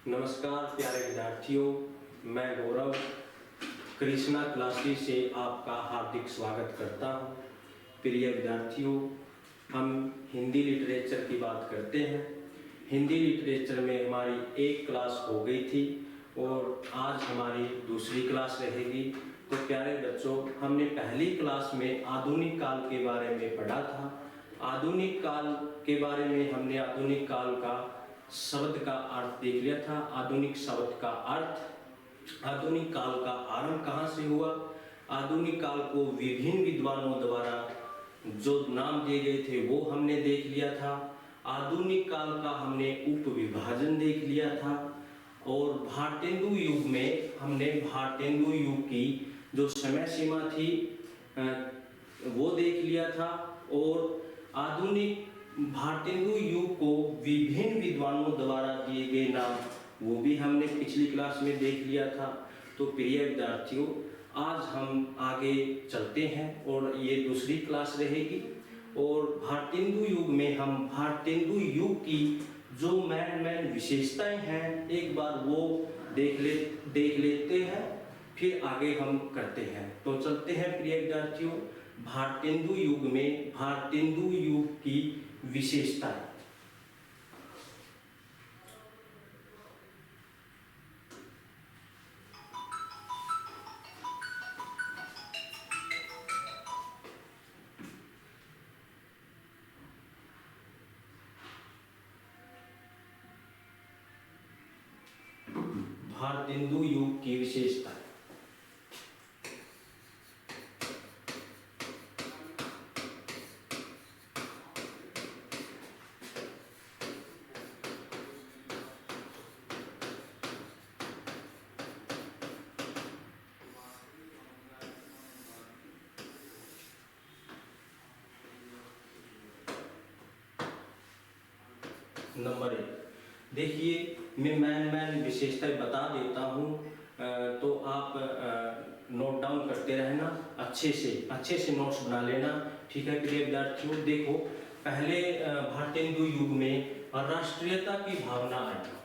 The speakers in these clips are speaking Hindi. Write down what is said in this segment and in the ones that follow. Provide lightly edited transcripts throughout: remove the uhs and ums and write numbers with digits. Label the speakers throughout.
Speaker 1: नमस्कार प्यारे विद्यार्थियों, मैं गौरव कृष्णा क्लासेस से आपका हार्दिक स्वागत करता हूं। प्रिय विद्यार्थियों, हम हिंदी लिटरेचर की बात करते हैं। हिंदी लिटरेचर में हमारी एक क्लास हो गई थी और आज हमारी दूसरी क्लास रहेगी। तो प्यारे बच्चों, हमने पहली क्लास में आधुनिक काल के बारे में पढ़ा था। आधुनिक काल के बारे में हमने आधुनिक काल का शब्द का अर्थ देख लिया था। आधुनिक शब्द का अर्थ, आधुनिक काल का आरंभ कहाँ से हुआ, आधुनिक काल को विभिन्न विद्वानों द्वारा जो नाम दिए गए थे वो हमने देख लिया था। आधुनिक काल का हमने उपविभाजन देख लिया था और भारतेंदु युग में हमने भारतेंदु युग की जो समय सीमा थी वो देख लिया था। और आधुनिक भारतेंदु युग को विभिन्न विद्वानों द्वारा दिए गए नाम वो भी हमने पिछली क्लास में देख लिया था। तो प्रिय विद्यार्थियों, आज हम आगे चलते हैं और ये दूसरी क्लास रहेगी। और भारतेंदु युग में हम भारतेंदु युग की जो मेन विशेषताएं हैं एक बार वो देख लेते हैं, फिर आगे हम करते हैं। तो चलते हैं प्रिय विद्यार्थियों, भारतेंदु युग में भारतेंदु युग की विशेषताएं। भारतेंदु युग की विशेषताएं। नंबर 1, देखिए मैं मैन विशेषताएं बता देता हूँ, तो आप नोट डाउन करते रहना, अच्छे से नोट्स बना लेना, ठीक है प्रिय विद्यार्थियों। देखो, पहले भारतेंदु युग में राष्ट्रीयता की भावना आई।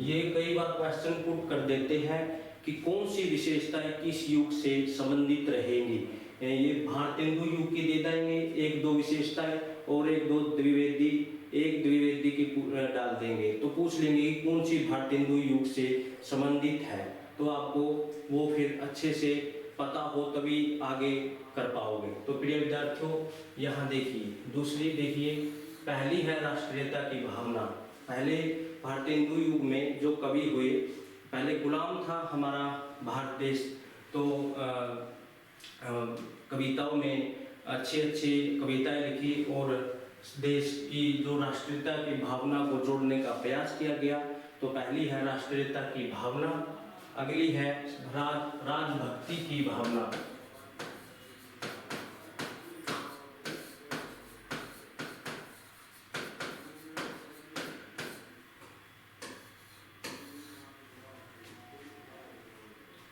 Speaker 1: ये कई बार क्वेश्चन पुट कर देते हैं कि कौन सी विशेषताएं किस युग से संबंधित रहेंगी। ये भारतेंदु युग की दे देंगे एक दो विशेषताएं और एक द्विवेदी की डाल देंगे, तो पूछ लेंगे कि कौन सी भारतेंदु युग से संबंधित है। तो आपको वो फिर अच्छे से पता हो तभी आगे कर पाओगे। तो प्रिय विद्यार्थियों, यहाँ देखिए दूसरी, देखिए पहली है राष्ट्रीयता की भावना। पहले भारतेंदु युग में जो कवि हुए, पहले गुलाम था हमारा भारत देश, तो कविताओं में अच्छी कविताएं लिखी और देश की जो राष्ट्रीयता की भावना को जोड़ने का प्रयास किया गया। तो पहली है राष्ट्रीयता की भावना। अगली है राजभक्ति की भावना।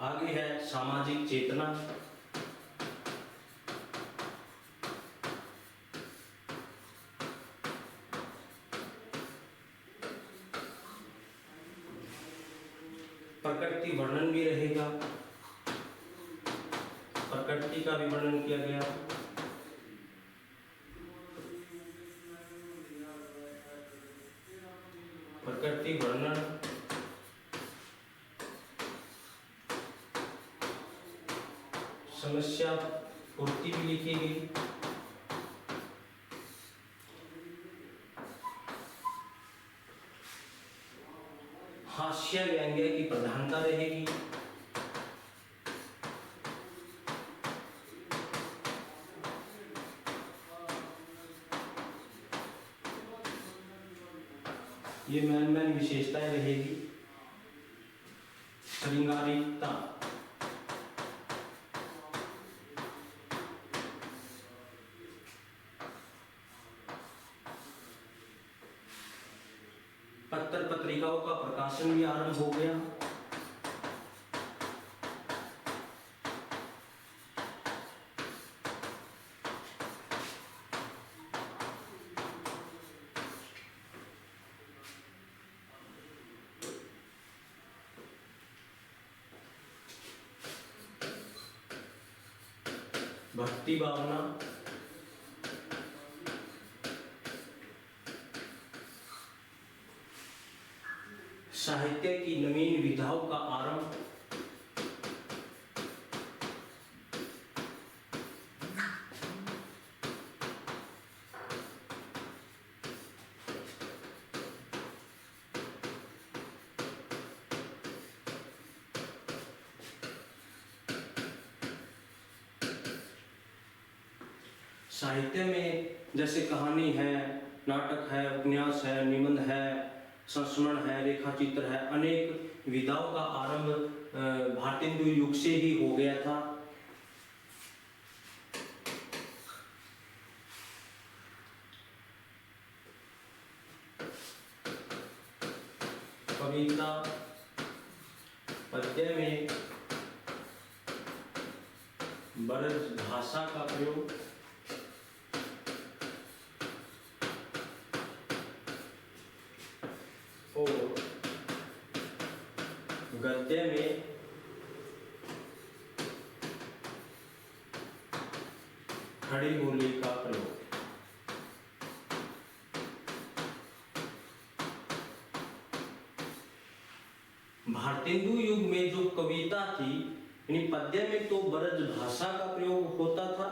Speaker 1: आगे है सामाजिक चेतना। प्रकृति वर्णन भी रहेगा, प्रकृति का भी वर्णन किया गया। प्रकृति वर्णन, समस्या पूर्ति भी लिखी गई। हास्य व्यंग्य की प्रधानता रहेगी। ये मैन विशेषताएं रहेगी। श्रृंगारिकता, पत्र पत्रिकाओं का प्रकाशन भी आरंभ हो गया। भक्ति भावना, साहित्य की नवीन विधाओं का आरंभ, साहित्य में जैसे कहानी है, नाटक है, उपन्यास है, निबंध है, संस्मरण है, रेखाचित्र है, अनेक विधाओं का आरंभ भारतेंदु युग से ही हो गया था। कविता पद्य में ब्रज भाषा का प्रयोग, और गद्य में खड़ी बोली का प्रयोग। भारतेंदु युग में जो कविता थी, यानी पद्य में तो ब्रज भाषा का प्रयोग होता था,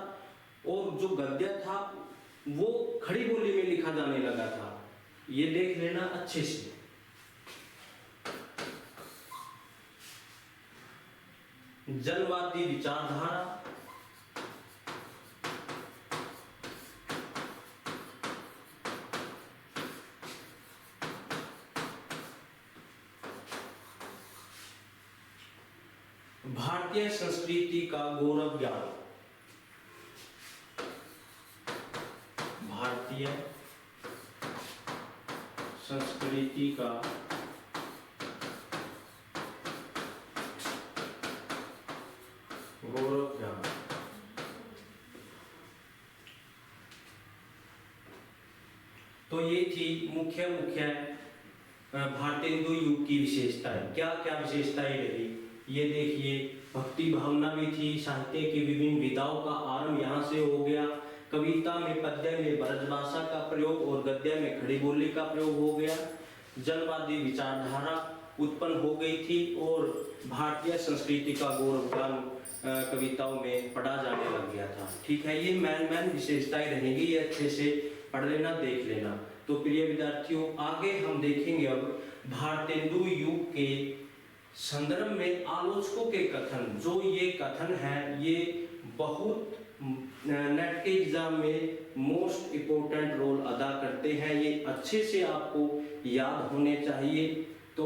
Speaker 1: और जो गद्य था वो खड़ी बोली में लिखा जाने लगा था। ये देख लेना अच्छे से। जनवादी विचारधारा, भारतीय संस्कृति का गौरव ज्ञान, भारतीय संस्कृति का गौरव ज्ञान। तो ये थी मुख्य भारतेंदु युग की विशेषताएं। क्या क्या विशेषताएं रही ये देखिए। भक्ति भावना भी थी, साहित्य की विभिन्न विधाओं का आरंभ यहाँ से हो गया। कविता में पद्य में ब्रजभाषा का प्रयोग और गद्य में खड़ी बोली का प्रयोग हो गया। जनवादी विचारधारा उत्पन्न हो गई थी और भारतीय संस्कृति का गौरवगान कविताओं में पढ़ा जाने लग गया था। ठीक है, ये मैन विशेषताएं रहेंगी, ये अच्छे से पढ़ लेना, देख लेना। तो प्रिय विद्यार्थियों, आगे हम देखेंगे अब भारतेंदु युग के संदर्भ में आलोचकों के कथन। जो ये कथन है ये बहुत नेट के एग्जाम में मोस्ट इम्पोर्टेंट रोल अदा करते हैं। ये अच्छे से आपको याद होने चाहिए। तो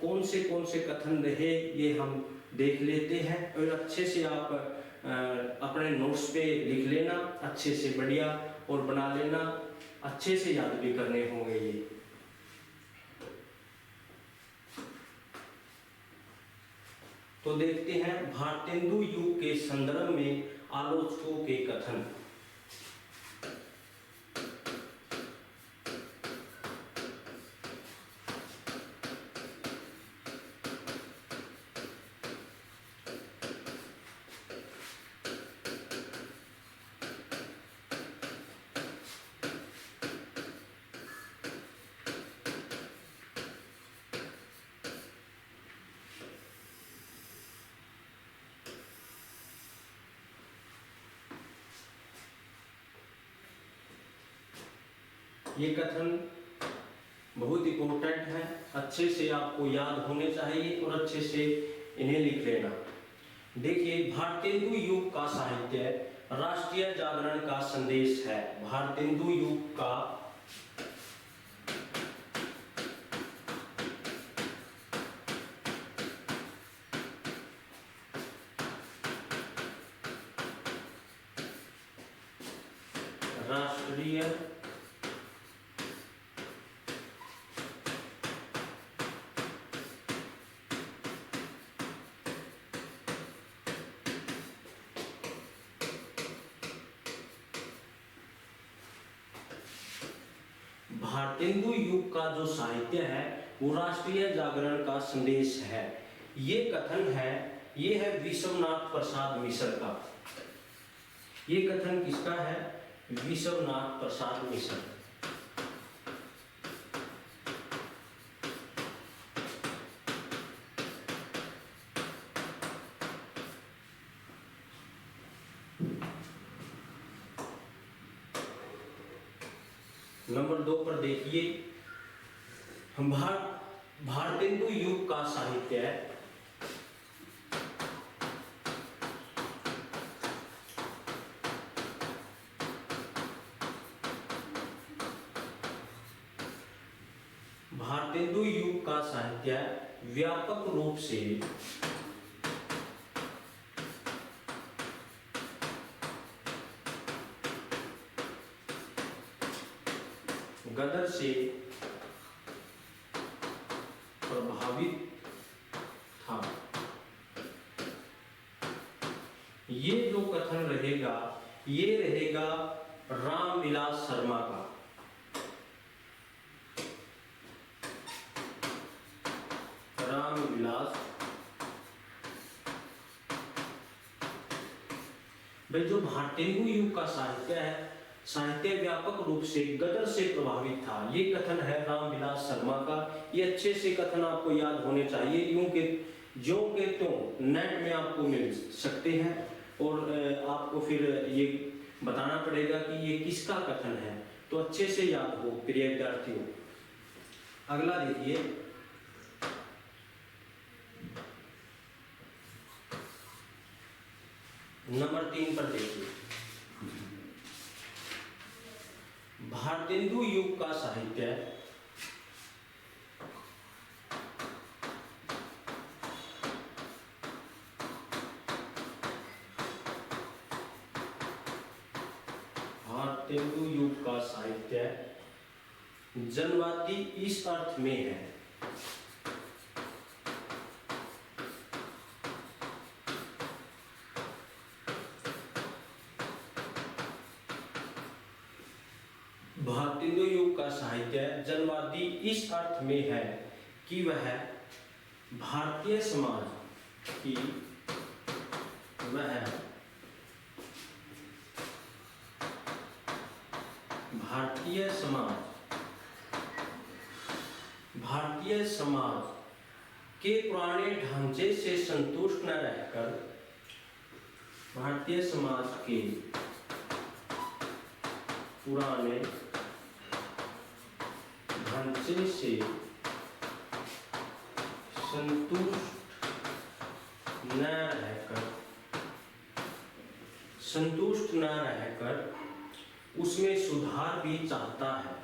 Speaker 1: कौन से कथन रहे ये हम देख लेते हैं, और अच्छे से आप अपने नोट्स पे लिख लेना, अच्छे से बढ़िया, और बना लेना, अच्छे से याद भी करने होंगे ये। तो देखते हैं भारतेंदु युग के संदर्भ में आलोचकों के कथन। ये कथन बहुत इंपॉर्टेंट है, अच्छे से आपको याद होने चाहिए और अच्छे से इन्हें लिख लेना। देखिए, भारतेंदु युग का साहित्य राष्ट्रीय जागरण का संदेश है। भारतेंदु युग का राष्ट्रीय भारतेंदु युग का जो साहित्य है वो राष्ट्रीय जागरण का संदेश है। ये कथन है, ये है विश्वनाथ प्रसाद मिश्र का। ये कथन किसका है? विश्वनाथ प्रसाद मिश्र। नंबर 2 पर देखिए, भारतेंदु युग का साहित्य है। भारतेंदु युग का साहित्य व्यापक रूप से गदर से प्रभावित था। ये जो कथन रहेगा, ये रहेगा रामविलास शर्मा का। रामविलास भाई, जो भारतेंदु युग का साहित्य है, साहित्य व्यापक रूप से गदर से प्रभावित था, ये कथन है रामविलास शर्मा का। ये अच्छे से कथन आपको याद होने चाहिए, यूं के जो के त्यों नेट में आपको मिल सकते हैं और आपको फिर ये बताना पड़ेगा कि ये किसका कथन है, तो अच्छे से याद हो प्रिय विद्यार्थियों। अगला देखिए, नंबर 3 पर देखिए, भारतेंदु युग का साहित्य भारतेंदु युग का साहित्य जनवादी इस अर्थ में है भारतेंदु युग का साहित्य जनवादी इस अर्थ में है कि वह भारतीय समाज की भारतीय समाज के पुराने ढांचे से संतुष्ट न रहकर भारतीय समाज के पुराने ढांचे से संतुष्ट न रहकर उसमें सुधार भी चाहता है,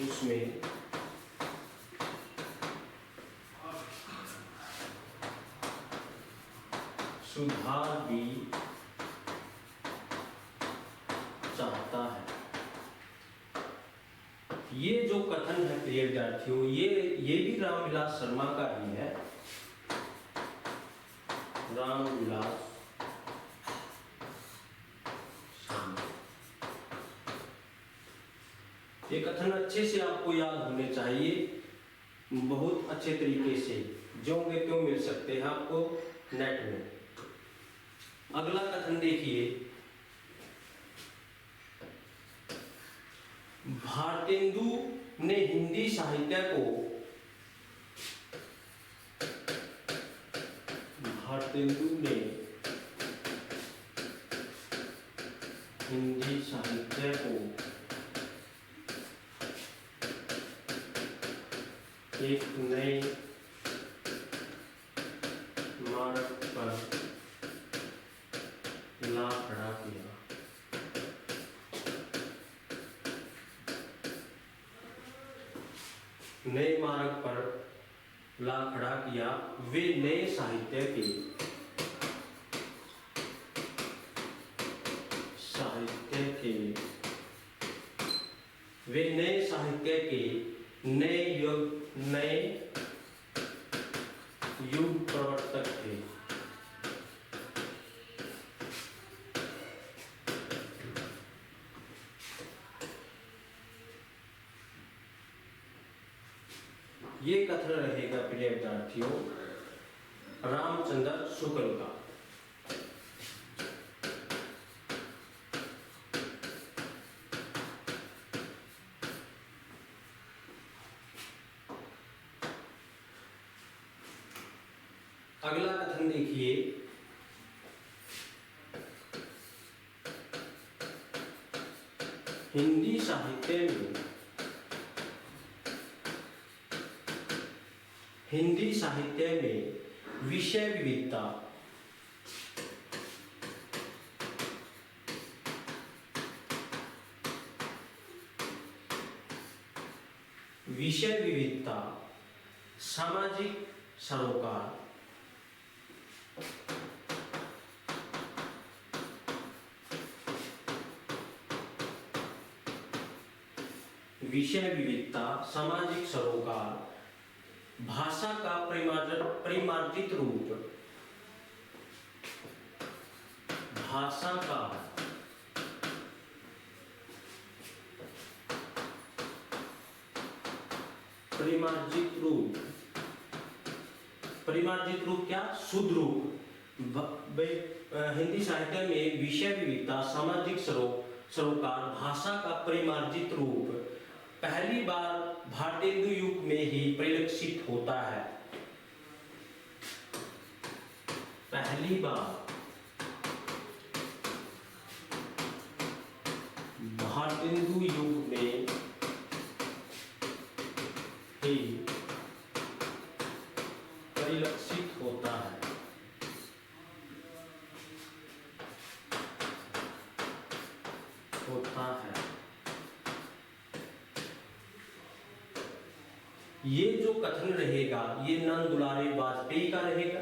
Speaker 1: उसमें सुधार भी चाहता है। ये जो कथन है प्रिय विद्यार्थियों, ये भी रामविलास शर्मा का ही है। रामविलास शर्मा, ये कथन अच्छे से आपको याद होने चाहिए, बहुत अच्छे तरीके से, जो के त्यों मिल सकते हैं आपको नेट में। अगला कथन देखिए, भारतेंदु ने हिंदी साहित्य को एक नए मार्ग पर ला खड़ा किया। नए मार्ग पर ला खड़ा किया। वे नए साहित्य के नए युग प्रवर्तक थे। ये कथन रहेगा प्रिय विद्यार्थियों रामचंद्र शुक्ल का। कथन देखिए, हिंदी साहित्य में विषय विविधता सामाजिक सरोकार, सामाजिक सरोकार, भाषा का परिमार्जित रूप, भाषा का परिमार्जित रूप क्या? शुद्ध रूप। हिंदी साहित्य में विषय विविधता, सामाजिक सरोकार, भाषा का परिमार्जित रूप पहली बार भारतेंदु युग में ही परिलक्षित होता है। पहली बार भारतेंदु युग में ही परिलक्षित होता है। ये जो कथन रहेगा ये नंद दुलारे वाजपेयी का रहेगा।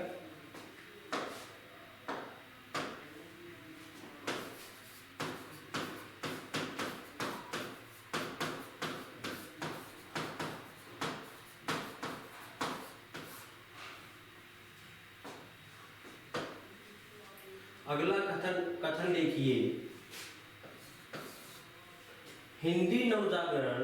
Speaker 1: अगला कथन देखिए, हिंदी नवजागरण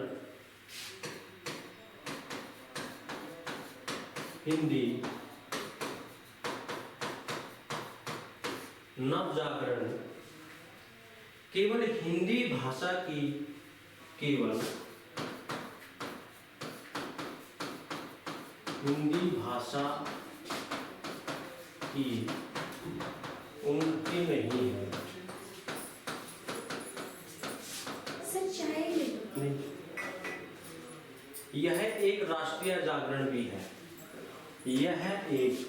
Speaker 1: केवल हिंदी भाषा की उनकी नहीं है। नहीं, यह एक राष्ट्रीय जागरण भी है। यह एक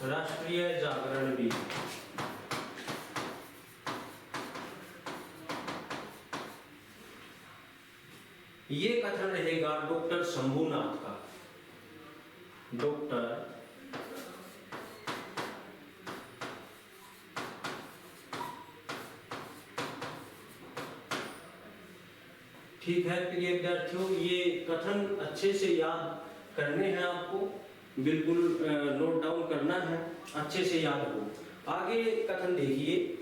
Speaker 1: राष्ट्रीय जागरण भी है। ये कथन रहेगा डॉक्टर शंभुनाथ का। ठीक है प्रिय विद्यार्थियों, ये कथन अच्छे से याद करने हैं आपको, बिल्कुल नोट डाउन करना है, अच्छे से याद हो। आगे कथन देखिए,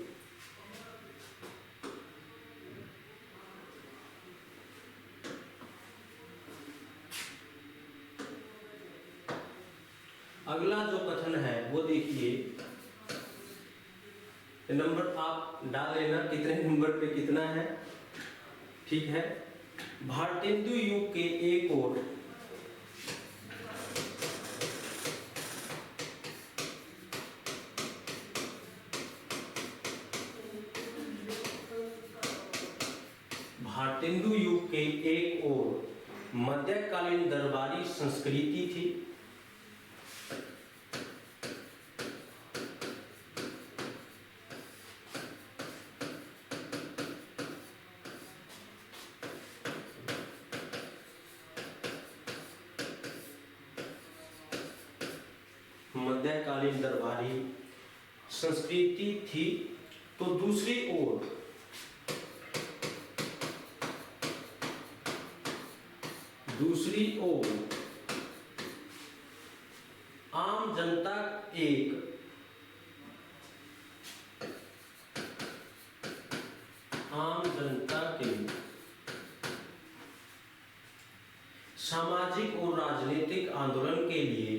Speaker 1: अगला जो कथन है वो देखिए, नंबर आप डाल लेना कितने नंबर पे कितना है। ठीक है, भारतेंदु युग के एक और मध्यकालीन दरबारी संस्कृति थी। मध्यकालीन दरबारी संस्कृति थी, तो दूसरी ओर आम जनता के सामाजिक और राजनीतिक आंदोलन के लिए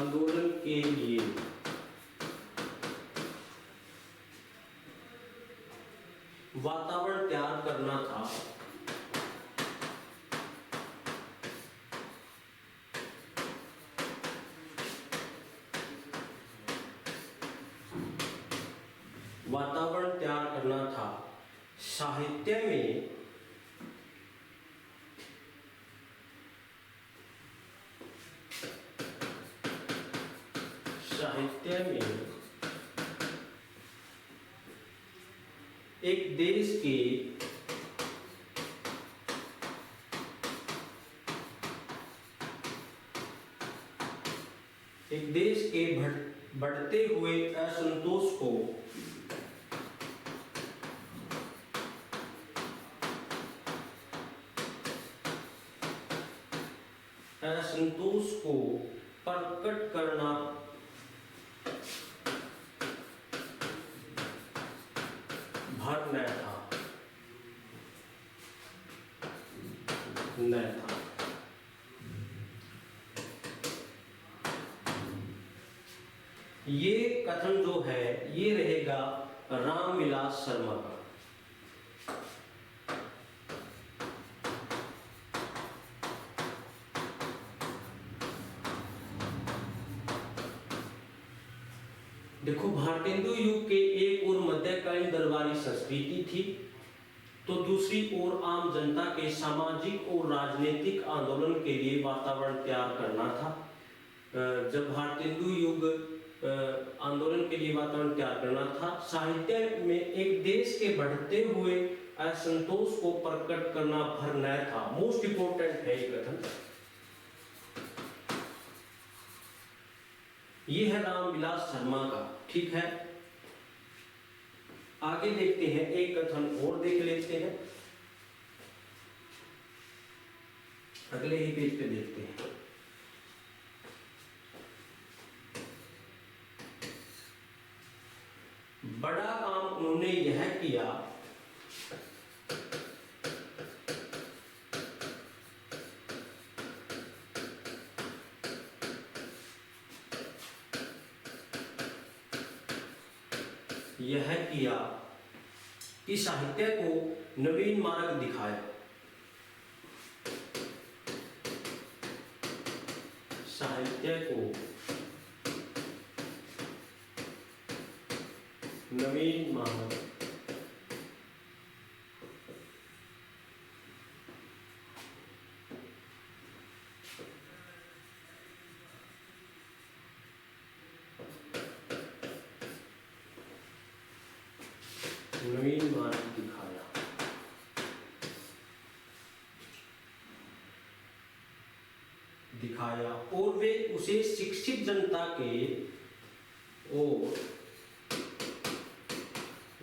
Speaker 1: आंदोलन के लिए वातावरण तैयार करना था। वातावरण तैयार करना था। साहित्य में एक देश के बढ़ते हुए असंतोष को प्रकट करना भर न था। ये कथन जो है ये रहेगा रामविलास शर्मा का। देखो, भारतेंदु युग के एक और मध्यकालीन दरबारी संस्कृति थी, तो दूसरी ओर आम जनता के सामाजिक और राजनीतिक आंदोलन के लिए वातावरण तैयार करना था। जब भारतेंदु युग आंदोलन के लिए वातावरण तैयार करना था, साहित्य में एक देश के बढ़ते हुए असंतोष को प्रकट करना भर न था। मोस्ट इंपोर्टेंट है ये कथन। ये है रामविलास शर्मा का। ठीक है, आगे देखते हैं, एक कथन और देख लेते हैं, अगले ही पेज पे देखते हैं। बड़ा काम उन्होंने यह किया कि साहित्य को नवीन मार्ग दिखाया। साहित्य को नवीन मार्ग दिखाया और वे उसे शिक्षित जनता के और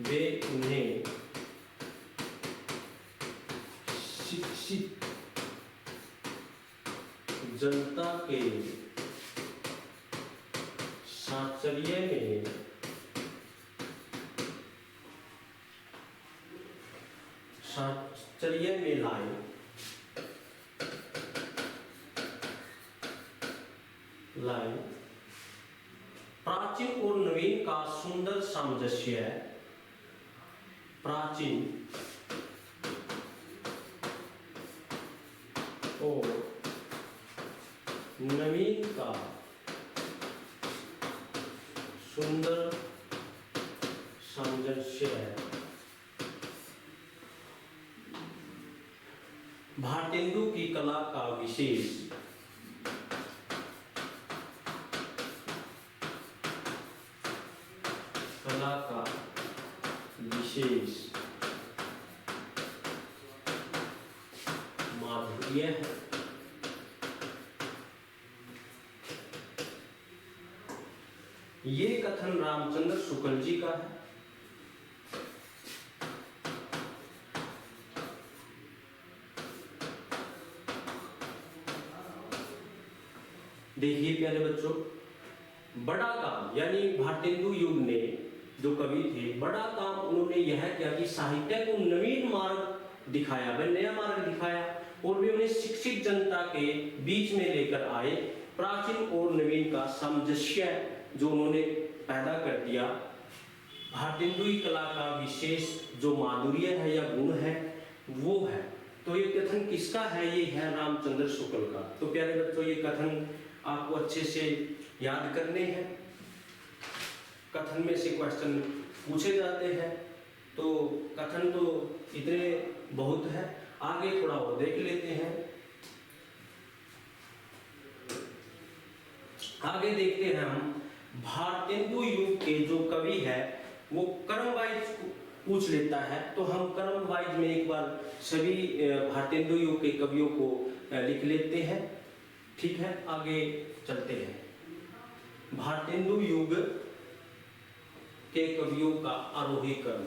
Speaker 1: वे उन्हें शिक्षित जनता के साहचर्य में लाए। प्राचीन और नवीन का सुंदर सामंजस्य। प्राचीन और नवीन का सुंदर सामंजस्य भारतेंदु की कला का विशेष माधुर्य है। ये कथन रामचंद्र शुक्ल जी का है। देखिए प्यारे बच्चों, बड़ा काम यानी भारतेंदु युग ने जो कवि थे, बड़ा काम उन्होंने यह किया कि साहित्य को नवीन मार्ग दिखाया, वह नया मार्ग दिखाया और वे उन्हें शिक्षित जनता के बीच में लेकर आए प्राचीन और नवीन का सामंजस्य जो उन्होंने पैदा कर दिया। भारतेंदुई कला का विशेष जो माधुर्य है या गुण है वो है। तो ये कथन किसका है? ये है रामचंद्र शुक्ल का। तो प्यारे बच्चों, ये कथन आपको अच्छे से याद करने हैं। कथन में से क्वेश्चन पूछे जाते हैं। तो कथन तो इतने बहुत है, आगे थोड़ा और देख लेते हैं। आगे देखते हैं हम, भारतेंदु युग के जो कवि है वो क्रम वाइज पूछ लेता है। तो हम क्रम वाइज में एक बार सभी भारतेंदु युग के कवियों को लिख लेते हैं। ठीक है, आगे चलते हैं। भारतेंदु युग के कवियों का आरोही क्रम।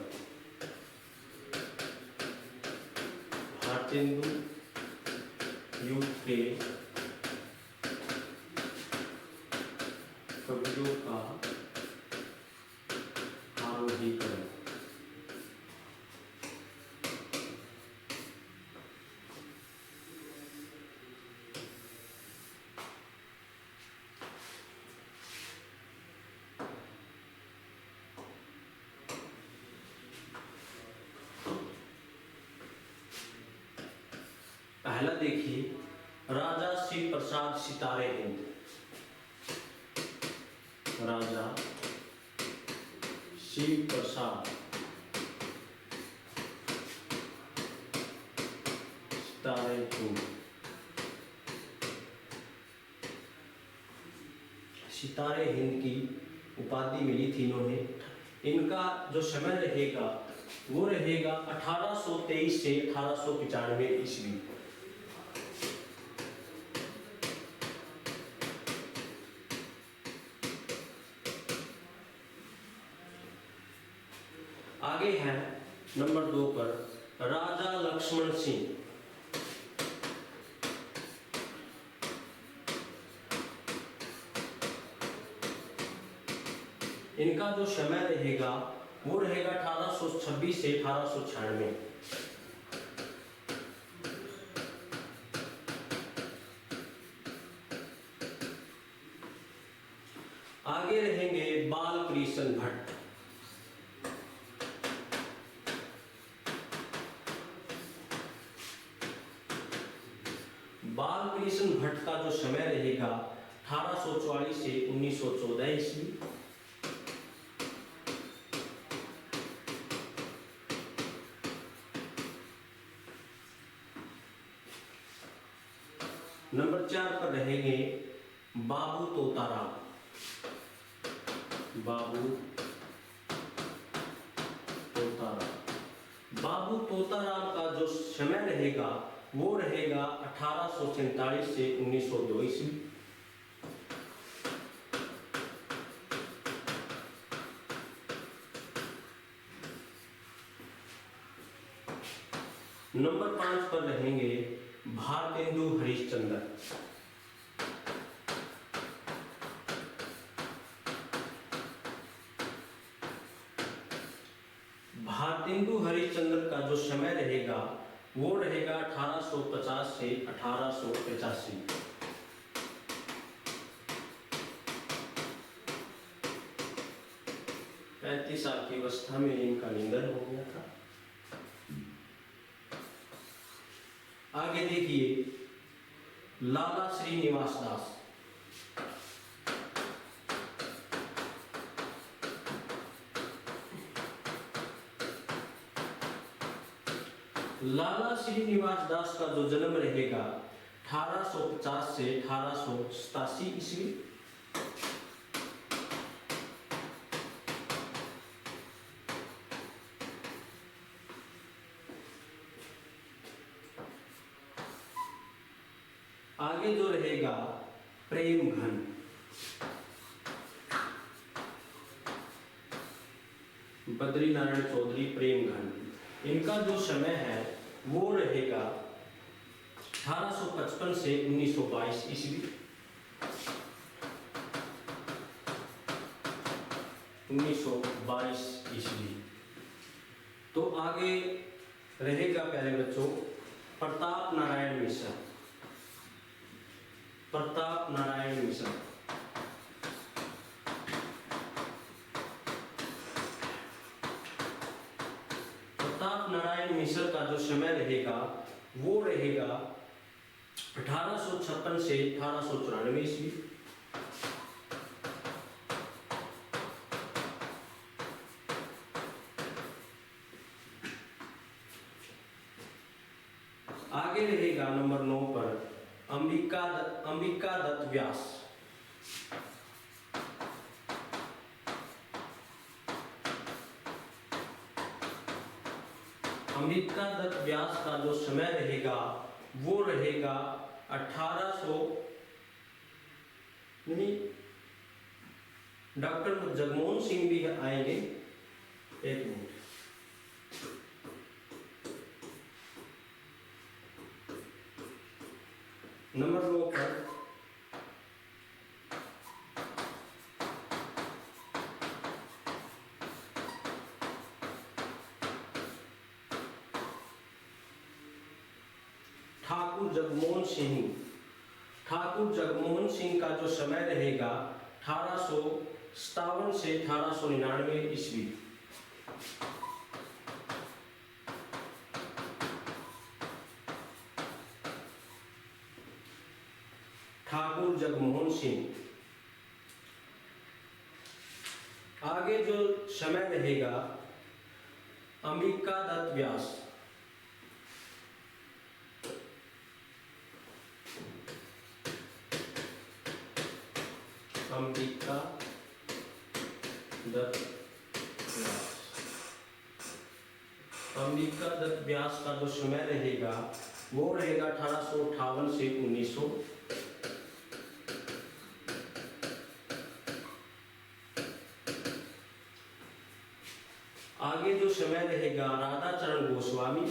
Speaker 1: भारतेंदु युग के कवियों का आरोही क्रम। पहला देखिए, राजा श्री प्रसाद सितारे हिंद। राजा श्री प्रसाद सितारे हिंद। सितारे हिंद की उपाधि मिली थी इन्होंने। इनका जो समय रहेगा वो रहेगा 1823 से 1895 ईस्वी। आगे है नंबर 2 पर राजा लक्ष्मण सिंह। इनका जो समय रहेगा वो रहेगा 1826 से 1896। आगे रहेंगे बालकृष्ण भट्ट। बालकृष्ण भट्ट का जो समय रहेगा 1844 से 1914 ईस्वी। नंबर 4 पर रहेंगे बाबू तोताराम। बाबू तोताराम। बाबू तोताराम का जो समय रहेगा वो रहेगा 1847 से 1902 ईस्वी। नंबर 5 पर रहेंगे भारतेंदु हरिश्चंद्र। भारतेंदु हरिश्चंद्र का जो समय रहेगा वो रहेगा 1850 से 1885। 35 साल की अवस्था में इनका निधन हो गया था। आगे देखिए, लाला श्रीनिवास दास। लाला श्रीनिवास दास का जो जन्म रहेगा 1850 से 1887 ईस्वी। आगे जो रहेगा प्रेम घन। बद्रीनारायण चौधरी प्रेम घन। इनका जो समय है वो रहेगा 1855 से 1922 ईस्वी। 1922 ईस्वी। तो आगे रहेगा प्यारे बच्चों प्रताप नारायण मिश्रा। प्रताप नारायण मिश्र। प्रताप नारायण मिश्र का जो समय रहेगा वो रहेगा 1856 से 1894 ईस्वी। आगे रहेगा नंबर 9 पर अंबिका दत्त व्यास। अंबिका दत्त व्यास का जो समय रहेगा वो रहेगा 1800 नहीं, डॉक्टर जगमोहन सिंह भी आएंगे, एक मिनट। नंबर 9 पर ठाकुर जगमोहन सिंह का जो समय रहेगा 1857 से 1899 ईस्वी। ठाकुर जगमोहन सिंह। आगे जो समय रहेगा अंबिका दत्त व्यास। अंबिका दत्त व्यास। अंबिका दत्त व्यास का जो समय रहेगा वो रहेगा 1858 से 1900। आगे जो समय रहेगा राधाचरण गोस्वामी।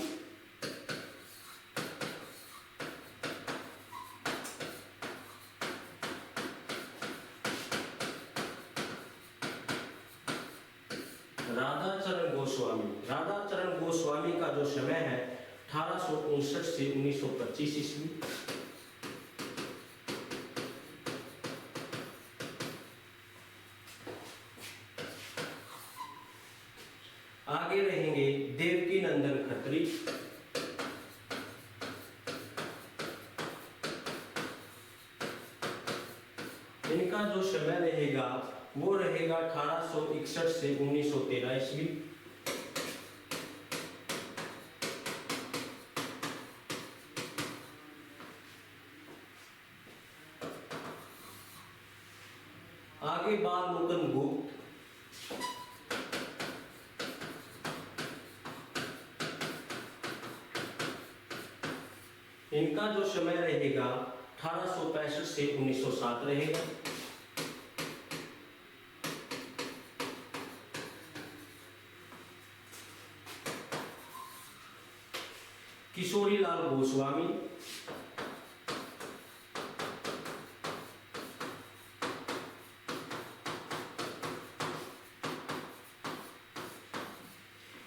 Speaker 1: राधाचरण गोस्वामी का जो समय है 1859 से 1925 ईस्वी। आगे रहेंगे देवकी नंदन खत्री। इनका जो समय रहेगा वो रहेगा 1861 से 1913 ईस्वी। आगे बाल मुकुंद गुप्त। इनका जो समय रहेगा 1865 से 1907 रहेगा। किशोरीलाल गोस्वामी।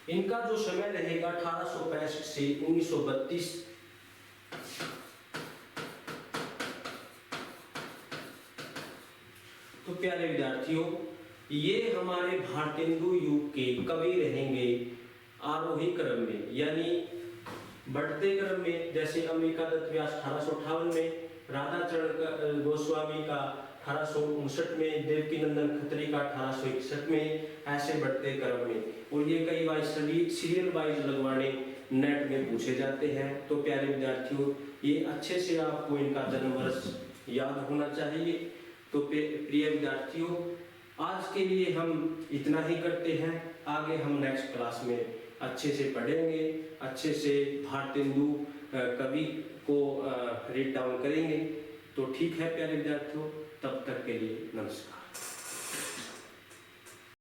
Speaker 1: इनका जो समय रहेगा 1865 से 1932। तो प्यारे विद्यार्थियों, ये हमारे भारतेंदु युग के कवि रहेंगे आरोही क्रम में, यानी बढ़ते क्रम में। जैसे अंबिका दत्त व्यास 1858 में, राधाचरण गोस्वामी का 1859 में, देवकी नंदन खत्री का 1861 में, ऐसे बढ़ते क्रम में। और ये कई बार सीरियल वाइज लगवाने नेट में पूछे जाते हैं। तो प्यारे विद्यार्थियों, ये अच्छे से आपको इनका जन्म वर्ष याद होना चाहिए। तो प्रिय विद्यार्थियों, आज के लिए हम इतना ही करते हैं। आगे हम नेक्स्ट क्लास में अच्छे से पढ़ेंगे, अच्छे से भारतेंदु कवि को रीड डाउन करेंगे। तो ठीक है प्यारे विद्यार्थियों, तब तक